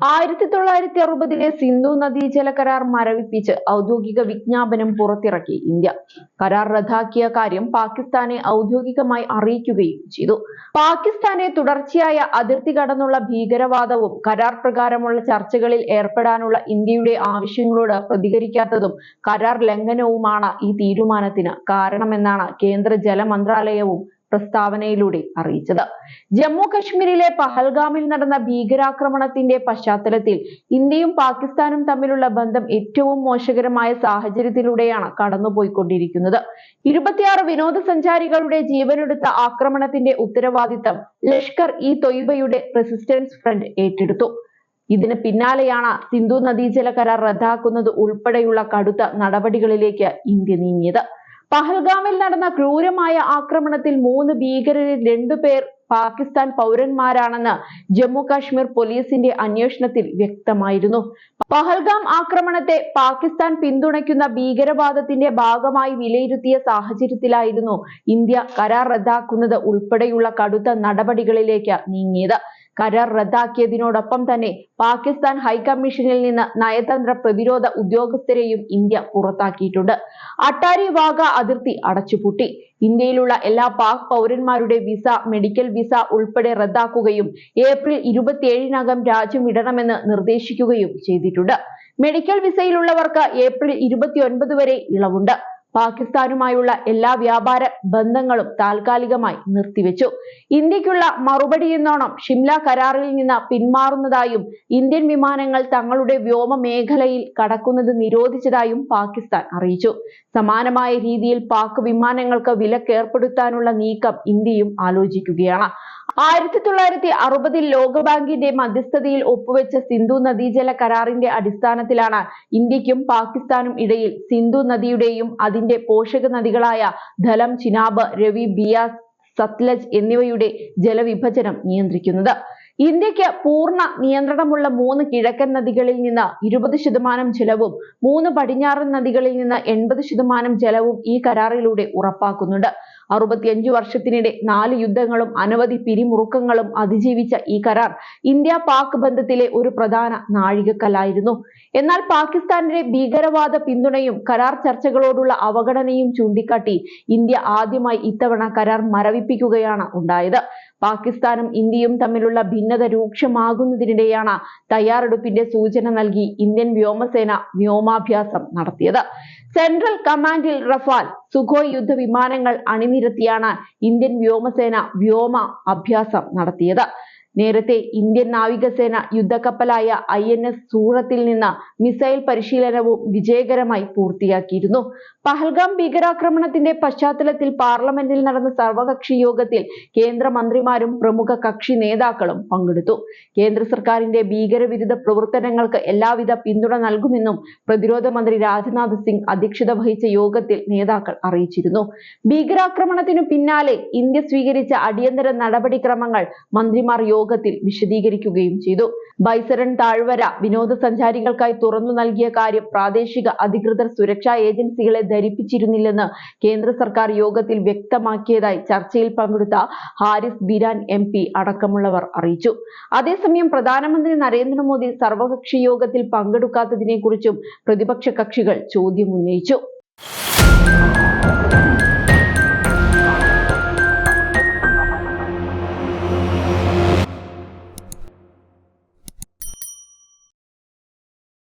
1960 സിന്ധു നദീജല കരാർ മരവിപ്പിച്ച് ഔദ്യോഗിക വിജ്ഞാപനം പുറത്തിറക്കി ഇന്ത്യ. കരാർ റദ്ദാക്കിയ കാര്യം പാകിസ്ഥാനെ ഔദ്യോഗികമായി അറിയിക്കുകയും ചെയ്തു. പാകിസ്ഥാനെ തുടർച്ചയായ അതിർത്തി കടന്നുള്ള ഭീകരവാദവും കരാർ പ്രകാരമുള്ള ചർച്ചകളിൽ ഏർപ്പെടാനുള്ള ഇന്ത്യയുടെ ആവശ്യങ്ങളോട് പ്രതികരിക്കാത്തതും കരാർ ലംഘനവുമാണ് ഈ തീരുമാനത്തിന് കാരണമെന്നാണ് കേന്ദ്ര ജല മന്ത്രാലയവും പ്രസ്താവനയിലൂടെ അറിയിച്ചത്. ജമ്മു കശ്മീരിലെ പഹൽഗാമിൽ നടന്ന ഭീകരാക്രമണത്തിന്റെ പശ്ചാത്തലത്തിൽ ഇന്ത്യയും പാകിസ്ഥാനും തമ്മിലുള്ള ബന്ധം ഏറ്റവും മോശകരമായ സാഹചര്യത്തിലൂടെയാണ് കടന്നുപോയിക്കൊണ്ടിരിക്കുന്നത്. 26 വിനോദസഞ്ചാരികളുടെ ജീവനെടുത്ത ആക്രമണത്തിന്റെ ഉത്തരവാദിത്തം ലഷ്കർ-ഇ-തൊയ്ബയുടെ റെസിസ്റ്റൻസ് ഫ്രണ്ട് ഏറ്റെടുത്തു. ഇതിന് പിന്നാലെയാണ് സിന്ധു നദീജല കരാർ റദ്ദാക്കുന്നത് ഉൾപ്പെടെയുള്ള കടുത്ത നടപടികളിലേക്ക് ഇന്ത്യ നീങ്ങിയത്. പഹൽഗാമിൽ നടന്ന ക്രൂരമായ ആക്രമണത്തിൽ 3 ഭീകരരിൽ 2 പേർ പാകിസ്ഥാൻ പൗരന്മാരാണെന്ന് ജമ്മു കാശ്മീർ പോലീസിന്റെ അന്വേഷണത്തിൽ വ്യക്തമായിരുന്നു. പഹൽഗാം ആക്രമണത്തെ പാകിസ്ഥാൻ പിന്തുണയ്ക്കുന്ന ഭീകരവാദത്തിന്റെ ഭാഗമായി വിലയിരുത്തിയ സാഹചര്യത്തിലായിരുന്നു ഇന്ത്യ കരാർ റദ്ദാക്കുന്നത് ഉൾപ്പെടെയുള്ള കടുത്ത നടപടികളിലേക്ക് നീങ്ങിയത്. കരാർ റദ്ദാക്കിയതിനോടൊപ്പം തന്നെ പാകിസ്ഥാൻ ഹൈക്കമ്മീഷനിൽ നിന്ന് നയതന്ത്ര പ്രതിരോധ ഉദ്യോഗസ്ഥരെയും ഇന്ത്യ പുറത്താക്കിയിട്ടുണ്ട്. അട്ടാരി വാഗ അതിർത്തി അടച്ചുപൂട്ടി. ഇന്ത്യയിലുള്ള എല്ലാ പാക് പൗരന്മാരുടെ വിസ, മെഡിക്കൽ വിസ ഉൾപ്പെടെ റദ്ദാക്കുകയും ഏപ്രിൽ 27-നകം രാജ്യം വിടണമെന്ന് നിർദ്ദേശിക്കുകയും ചെയ്തിട്ടുണ്ട്. മെഡിക്കൽ വിസയിലുള്ളവർക്ക് ഏപ്രിൽ 29 വരെ ഇളവുണ്ട്. പാകിസ്ഥാനുമായുള്ള എല്ലാ വ്യാപാര ബന്ധങ്ങളും താൽക്കാലികമായി നിർത്തിവെച്ചു. ഇന്ത്യക്കുള്ള മറുപടി എന്നോണം ഷിംല കരാറിൽ നിന്ന് പിന്മാറുന്നതായും ഇന്ത്യൻ വിമാനങ്ങൾ തങ്ങളുടെ വ്യോമ മേഖലയിൽ കടക്കുന്നത് നിരോധിച്ചതായും പാകിസ്ഥാൻ അറിയിച്ചു. സമാനമായ രീതിയിൽ പാക് വിമാനങ്ങൾക്ക് വിലക്കേർപ്പെടുത്താനുള്ള നീക്കം ഇന്ത്യയും ആലോചിക്കുകയാണ്. 1960 ലോകബാങ്കിന്റെ മധ്യസ്ഥതയിൽ ഒപ്പുവെച്ച സിന്ധു നദീജല കരാറിന്റെ അടിസ്ഥാനത്തിലാണ് ഇന്ത്യക്കും പാകിസ്ഥാനും ഇടയിൽ സിന്ധു നദിയുടെയും അതിന്റെ പോഷക നദികളായ ധലം, ചിനാബ്, രവി, ബിയാസ്, സത്ലജ് എന്നിവയുടെ ജലവിഭജനം നിയന്ത്രിക്കുന്നത്. ഇന്ത്യക്ക് പൂർണ്ണ നിയന്ത്രണമുള്ള 3 കിഴക്കൻ നദികളിൽ നിന്ന് 20% ജലവും 3 പടിഞ്ഞാറൻ നദികളിൽ നിന്ന് 80% ജലവും ഈ കരാറിലൂടെ ഉറപ്പാക്കുന്നുണ്ട്. 65 വർഷത്തിനിടെ 4 യുദ്ധങ്ങളും അനവധി പിരിമുറുക്കങ്ങളും അതിജീവിച്ച ഈ കരാർ ഇന്ത്യ പാക് ബന്ധത്തിലെ ഒരു പ്രധാന നാഴികക്കല്ലായിരുന്നു. എന്നാൽ പാകിസ്ഥാന്റെ ഭീകരവാദ പിന്തുണയും കരാർ ചർച്ചകളോടുള്ള അവഗണനയും ചൂണ്ടിക്കാട്ടി ഇന്ത്യ ആദ്യമായി ഇത്തവണ കരാർ മരവിപ്പിക്കുകയാണ് ഉണ്ടായത്. പാകിസ്ഥാനും ഇന്ത്യയും തമ്മിലുള്ള ഭിന്നത രൂക്ഷമാകുന്നതിനിടെയാണ് തയ്യാറെടുപ്പിന്റെ സൂചന നൽകി ഇന്ത്യൻ വ്യോമസേന വ്യോമാഭ്യാസം നടത്തിയത്. സെൻട്രൽ കമാൻഡിൽ റഫാൽ, സുഖോയ് യുദ്ധവിമാനങ്ങൾ അണിനിരത്തിയാണ് ഇന്ത്യൻ വ്യോമസേന വ്യോമ അഭ്യാസം നടത്തിയത്. നേരത്തെ ഇന്ത്യൻ നാവികസേന യുദ്ധക്കപ്പലായ INS സൂറത്തിൽ നിന്ന് മിസൈൽ പരിശീലനവും വിജയകരമായി പൂർത്തിയാക്കിയിരുന്നു. പഹൽഗാം ഭീകരാക്രമണത്തിന്റെ പശ്ചാത്തലത്തിൽ പാർലമെന്റിൽ നടന്ന സർവകക്ഷി യോഗത്തിൽ കേന്ദ്രമന്ത്രിമാരും പ്രമുഖ കക്ഷി നേതാക്കളും പങ്കെടുത്തു. കേന്ദ്ര സർക്കാരിന്റെ ഭീകരവിരുദ്ധ പ്രവർത്തനങ്ങൾക്ക് എല്ലാവിധ പിന്തുണ നൽകുമെന്നും പ്രതിരോധ മന്ത്രി രാജ്നാഥ് സിംഗ് അധ്യക്ഷത വഹിച്ച യോഗത്തിൽ നേതാക്കൾ അറിയിച്ചിരുന്നു. ഭീകരാക്രമണത്തിനു പിന്നാലെ ഇന്ത്യ സ്വീകരിച്ച അടിയന്തര നടപടിക്രമങ്ങൾ മന്ത്രിമാർ യോഗത്തിൽ വിശദീകരിക്കുകയും ചെയ്തു. ബൈസരൺ താഴ്വര വിനോദസഞ്ചാരികൾക്കായി തുറന്നു നൽകിയ കാര്യം പ്രാദേശിക അധികൃതർ സുരക്ഷാ ഏജൻസികളെ ധരിപ്പിച്ചിരുന്നില്ലെന്ന് കേന്ദ്ര സർക്കാർ യോഗത്തിൽ വ്യക്തമാക്കിയതായി ചർച്ചയിൽ പങ്കെടുത്ത ഹാരിസ് ബിരാൻ MP അടക്കമുള്ളവർ അറിയിച്ചു. അതേസമയം പ്രധാനമന്ത്രി നരേന്ദ്രമോദി സർവകക്ഷി യോഗത്തിൽ പങ്കെടുക്കാത്തതിനെക്കുറിച്ചും പ്രതിപക്ഷ കക്ഷികൾ ചോദ്യമുന്നയിച്ചു.